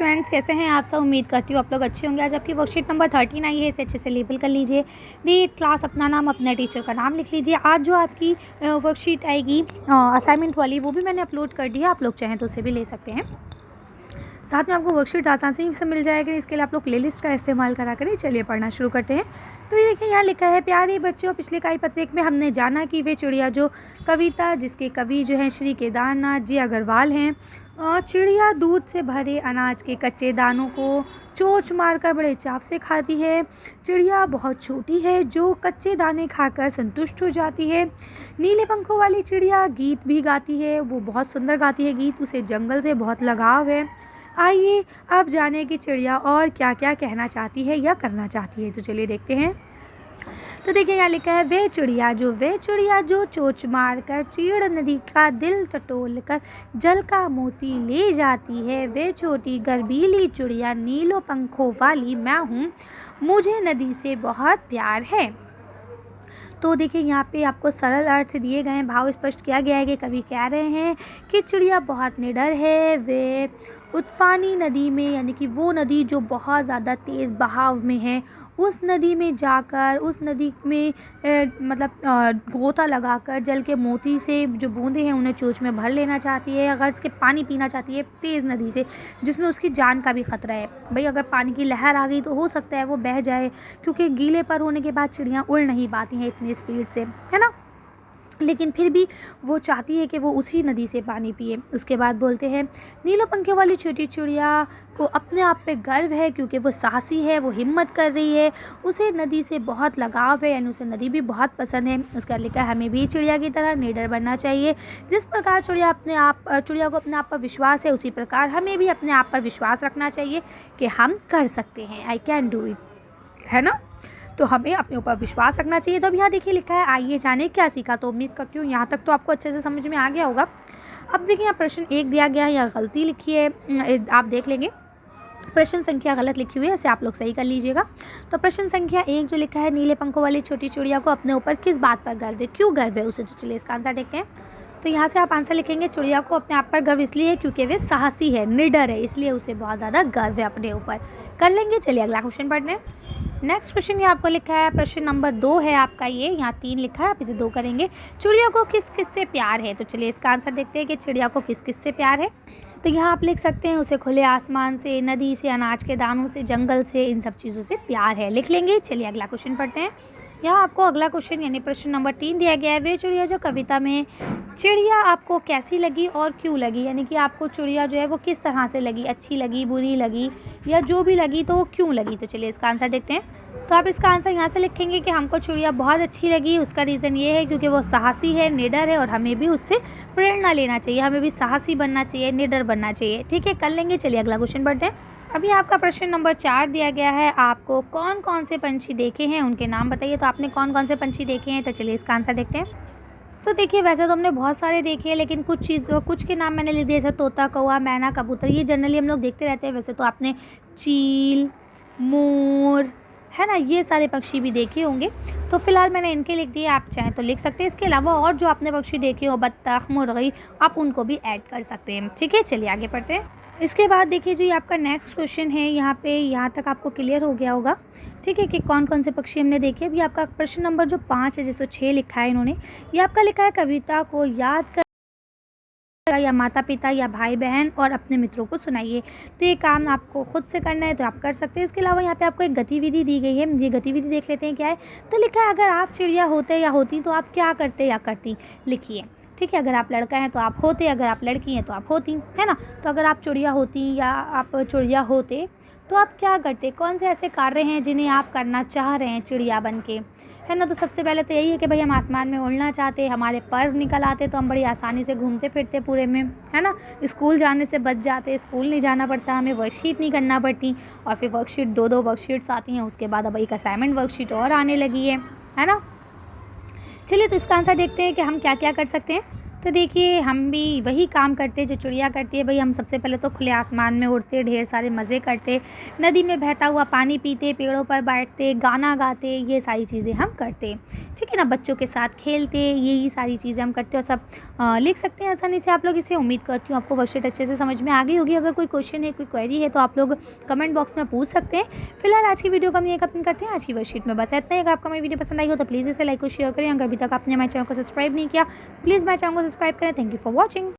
Students, कैसे हैं आप सब। उम्मीद करती हूँ आप लोग अच्छे होंगे। आज आपकी वर्कशीट नंबर 13 आई है, इसे अच्छे से लेबल कर लीजिए। डेट, क्लास, अपना नाम, अपने टीचर का नाम लिख लीजिए। आज जो आपकी वर्कशीट आएगी असाइनमेंट वाली, वो भी मैंने अपलोड कर दी है, आप लोग चाहें तो उसे भी ले सकते हैं। साथ में आपको वर्कशीट आसानी से मिल जाएगी, इसके लिए आप लोग प्लेलिस्ट का इस्तेमाल करा करें। चलिए पढ़ना शुरू करते हैं। तो ये देखिए, यहाँ लिखा है, प्यारे बच्चों, पिछले काई पत्रिक में हमने जाना कि वे चिड़िया जो कविता जिसके कवि जो हैं श्री केदारनाथ जी अग्रवाल हैं, चिड़िया दूध से भरे अनाज के कच्चे दानों को चोंच मारकर बड़े चाव से खाती है। चिड़िया बहुत छोटी है जो कच्चे दाने खाकर संतुष्ट हो जाती है। नीले पंखों वाली चिड़िया गीत भी गाती है, वो बहुत सुंदर गाती है गीत, उसे जंगल से बहुत लगाव है। आइए अब जाने कि चिड़िया और क्या क्या कहना चाहती है या करना चाहती है। तो चलिए देखते हैं। तो देखिए, यहाँ लिखा है, वे चिड़िया जो चोंच मार कर चीड़ नदी का दिल टटोल कर जल का मोती ले जाती है। वे छोटी गर्वीली चिड़िया नीलों पंखों वाली मैं हूँ, मुझे नदी से बहुत प्यार है। तो देखिए, यहाँ पे आपको सरल अर्थ दिए गए हैं, भाव स्पष्ट किया गया है कि कवि कह रहे हैं कि चिड़िया बहुत निडर है। वे उत्फानी नदी में, यानी कि वो नदी जो बहुत ज़्यादा तेज़ बहाव में है, उस नदी में जाकर उस नदी में गोता लगाकर जल के मोती से जो बूंदे हैं उन्हें चोंच में भर लेना चाहती है। अगर इसके पानी पीना चाहती है तेज़ नदी से, जिसमें उसकी जान का भी खतरा है। भाई, अगर पानी की लहर आ गई तो हो सकता है वो बह जाए, क्योंकि गीले पर होने के बाद चिड़ियाँ उड़ नहीं पाती हैं इतनी स्पीड से, है ना। लेकिन फिर भी वो चाहती है कि वो उसी नदी से पानी पिए। उसके बाद बोलते हैं, नीलों पंखे वाली छोटी चिड़िया को अपने आप पे गर्व है, क्योंकि वो साहसी है, वो हिम्मत कर रही है, उसे नदी से बहुत लगाव है, यानी उसे नदी भी बहुत पसंद है। उसका लिखा है, हमें भी चिड़िया की तरह निडर बनना चाहिए। जिस प्रकार चिड़िया को अपने आप पर विश्वास है, उसी प्रकार हमें भी अपने आप पर विश्वास रखना चाहिए कि हम कर सकते हैं, आई कैन डू इट, है ना। तो हमें अपने ऊपर विश्वास रखना चाहिए। तो अब यहाँ देखिए लिखा है, आइए जाने क्या सीखा। तो उम्मीद करती हूँ यहाँ तक तो आपको अच्छे से समझ में आ गया होगा। अब देखिए, यहाँ प्रश्न 1 दिया गया है, यहाँ गलती लिखी है, आप देख लेंगे। प्रश्न संख्या गलत लिखी हुई है, इसे आप लोग सही कर लीजिएगा। तो प्रश्न संख्या 1 जो लिखा है, नीले पंखों वाली छोटी चिड़िया को अपने ऊपर किस बात पर गर्व है, क्यों गर्व है उसे। तो चलिए इसका आंसर देखते हैं। तो यहाँ से आप आंसर लिखेंगे, चिड़िया को अपने आप पर गर्व इसलिए है क्योंकि वे साहसी है, निडर है, इसलिए उसे बहुत ज़्यादा गर्व है अपने ऊपर। कर लेंगे। चलिए अगला क्वेश्चन पढ़ने। नेक्स्ट क्वेश्चन ये आपको लिखा है, प्रश्न नंबर 2 है आपका ये, यहाँ 3 लिखा है, आप इसे 2 करेंगे। चिड़िया को किस किस से प्यार है। तो चलिए इसका आंसर देखते हैं कि चिड़िया को किस किस से प्यार है। तो यहाँ आप लिख सकते हैं, उसे खुले आसमान से, नदी से, अनाज के दानों से, जंगल से, इन सब चीज़ों से प्यार है, लिख लेंगे। चलिए अगला क्वेश्चन पढ़ते हैं। यहाँ आपको अगला क्वेश्चन यानी प्रश्न नंबर 3 दिया गया है, वे चिड़िया जो कविता में चिड़िया आपको कैसी लगी और क्यों लगी, यानी कि आपको चिड़िया जो है वो किस तरह से लगी, अच्छी लगी, बुरी लगी, या जो भी लगी तो वो क्यों लगी। तो चलिए इसका आंसर देखते हैं। तो आप इसका आंसर यहाँ से लिखेंगे कि हमको चिड़िया बहुत अच्छी लगी, उसका रीज़न ये है क्योंकि वो साहसी है, निडर है, और हमें भी उससे प्रेरणा लेना चाहिए, हमें भी साहसी बनना चाहिए, निडर बनना चाहिए। ठीक है, कर लेंगे। चलिए अगला क्वेश्चन पढ़ते हैं। अभी आपका प्रश्न नंबर 4 दिया गया है, आपको कौन कौन से पंछी देखे हैं उनके नाम बताइए। तो आपने कौन कौन से पंछी देखे हैं। तो चलिए इसका आंसर देखते हैं। तो देखिए, वैसे तो हमने बहुत सारे देखे हैं, लेकिन कुछ के नाम मैंने लिख दिए, जैसे तोता, कौवा, मैना, कबूतर, ये जनरली हम लोग देखते रहते हैं। वैसे तो आपने चील, मोर, है ना, ये सारे पक्षी भी देखे होंगे। तो फिलहाल मैंने इनके लिख दिए, आप चाहें तो लिख सकते हैं। इसके अलावा और जो आपने पक्षी देखे हो, बत्तख, मुर्गी, आप उनको भी ऐड कर सकते हैं। ठीक है, चलिए आगे पढ़ते हैं। इसके बाद देखिए, जो ये आपका नेक्स्ट क्वेश्चन है, यहाँ तक आपको क्लियर हो गया होगा। ठीक है, कि कौन कौन से पक्षी हमने देखे। अभी आपका प्रश्न नंबर जो 5 है, जिसको 6 लिखा है इन्होंने, ये आपका लिखा है, कविता को याद कर या माता पिता या भाई बहन और अपने मित्रों को सुनाइए। तो ये काम आपको खुद से करना है, तो आप कर सकते हैं। इसके अलावा यहाँ पे आपको एक गतिविधि दी गई है, ये गतिविधि देख लेते हैं क्या है। तो लिखा है, अगर आप चिड़िया होते या होती तो आप क्या करते या करती, लिखिए। ठीक है, अगर आप लड़का हैं तो आप होते, अगर आप लड़की हैं तो आप होती, है ना। तो अगर आप चिड़िया होती या आप चिड़िया होते तो आप क्या करते, कौन से ऐसे कार्य हैं जिन्हें आप करना चाह रहे हैं चिड़िया बन के, है ना। तो सबसे पहले तो यही है कि भाई हम आसमान में उड़ना चाहते, हमारे पर निकल आते तो हम बड़ी आसानी से घूमते फिरते पूरे में, है ना। स्कूल जाने से बच जाते, स्कूल नहीं जाना पड़ता, हमें वर्कशीट नहीं करना पड़ती, और फिर वर्कशीट 2 वर्कशीट्स आती हैं। उसके बाद अब एक असाइनमेंट वर्कशीट और आने लगी है ना। चलिए तो इसका आंसर देखते हैं कि हम क्या क्या कर सकते हैं। तो देखिए हम भी वही काम करते हैं जो चिड़िया करती है। भई हम सबसे पहले तो खुले आसमान में उड़ते, ढेर सारे मज़े करते, नदी में बहता हुआ पानी पीते, पेड़ों पर बैठते, गाना गाते, ये सारी चीज़ें हम करते। ठीक है ना? बच्चों के साथ खेलते, यही सारी चीज़ें हम करते और सब लिख सकते हैं आसानी से आप लोग इसे। उम्मीद करती हूँ आपको वर्कशीट अच्छे से समझ में आ गई होगी। अगर कोई क्वेश्चन है, कोई क्वेरी है तो आप लोग कमेंट बॉक्स में पूछ सकते हैं। फिलहाल आज की वीडियो को हम यहीं खत्म करते हैं। आज की वर्कशीट में बस इतना ही। अगर आपको हमारी वीडियो पसंद आई हो तो प्लीज़ इसे लाइक और शेयर करें। अगर अभी तक आपने हमारे चैनल को सब्सक्राइब नहीं किया, प्लीज़ हमारे चैनल को सब्सक्राइब करें। Thank you for watching.